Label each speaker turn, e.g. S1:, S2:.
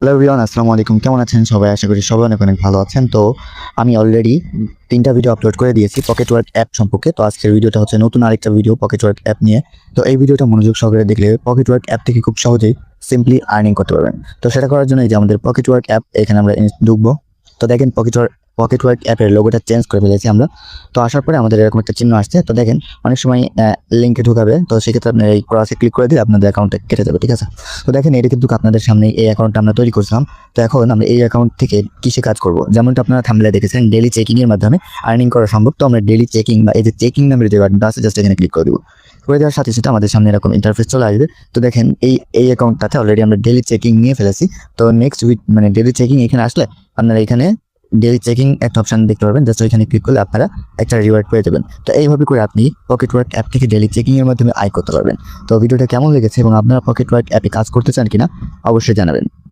S1: Hello everyone, আসসালামু আলাইকুম। কেমন আছেন সবাই? আশা করি সবাই অনেক অনেক ভালো আছেন। তো আমি অলরেডি 3টা ভিডিও আপলোড করে দিয়েছি পকেট ওয়ার্ক অ্যাপ সম্পর্কে। তো আজকের ভিডিওটা হচ্ছে নতুন আরেকটা ভিডিও পকেট ওয়ার্ক অ্যাপ নিয়ে। তো এই ভিডিওটা মনোযোগ সহকারে দেখলে পকেট ওয়ার্ক অ্যাপ থেকে খুব সহজেই সিম্পলি আর্নিং করতে পারবেন। তো সেটা করার জন্য এই যে আমাদের পকেট ওয়ার্ক অ্যাপ, এখানে আমরা ঢুকবো। তো দেখেন পকেট ওয়ার্ক অ্যাপের লোগোটা চেঞ্জ করে ফেলেছি আমরা। তো আসার পরে আমাদের এরকম একটা চিহ্ন আসছে। তো দেখেন অনেক সময় লিঙ্কে ঢুকাবে, তো সেক্ষেত্রে আপনার এই ক্রসে ক্লিক করে দিলে আপনাদের অ্যাকাউন্টটা কেটে যাবে, ঠিক আছে? তো দেখেন এটা কিন্তু আপনাদের সামনে এই অ্যাকাউন্টটা আমরা তৈরি করছিলাম। তো এখন আমরা এই অ্যাকাউন্ট থেকে কিসে কাজ করব, যেমনটা আপনারা থাম্বনেলে দেখেছেন ডেইলি চেকিং এর মাধ্যমে আর্নিং করা সম্ভব। তো আমরা ডেইলি চেকিং বা এই যে চেকিং নামের যে বাটনটা আছে জাস্ট এখানে ক্লিক করে দেবো। করে দেওয়ার সাথে সাথে আমাদের সামনে এরকম ইন্টারফেস চলে আসবে। তো দেখেন এই অ্যাকাউন্টটাতে অলরেডি আমরা ডেইলি চেকিং নিয়ে ফেলেছি। তো নেক্সট উইক মানে ডেইলি চেকিং এখানে আসলে আপনারা এখানে ডেইলি চেকিং একটা অপশন দেখতে পারবেন, জাস্ট ওইখানে ক্লিক করলে আপনারা একটা রিওয়ার্ড পেয়ে যাবেন। তো এইভাবে করে আপনি পকেট ওয়ার্ক অ্যাপ থেকে ডেইলি চেকিং এর মাধ্যমে আয় করতে পারবেন। তো ভিডিওটা কেমন লেগেছে এবং আপনারা পকেট ওয়ার্ক অ্যাপে কাজ করতে চান কিনা অবশ্যই জানাবেন।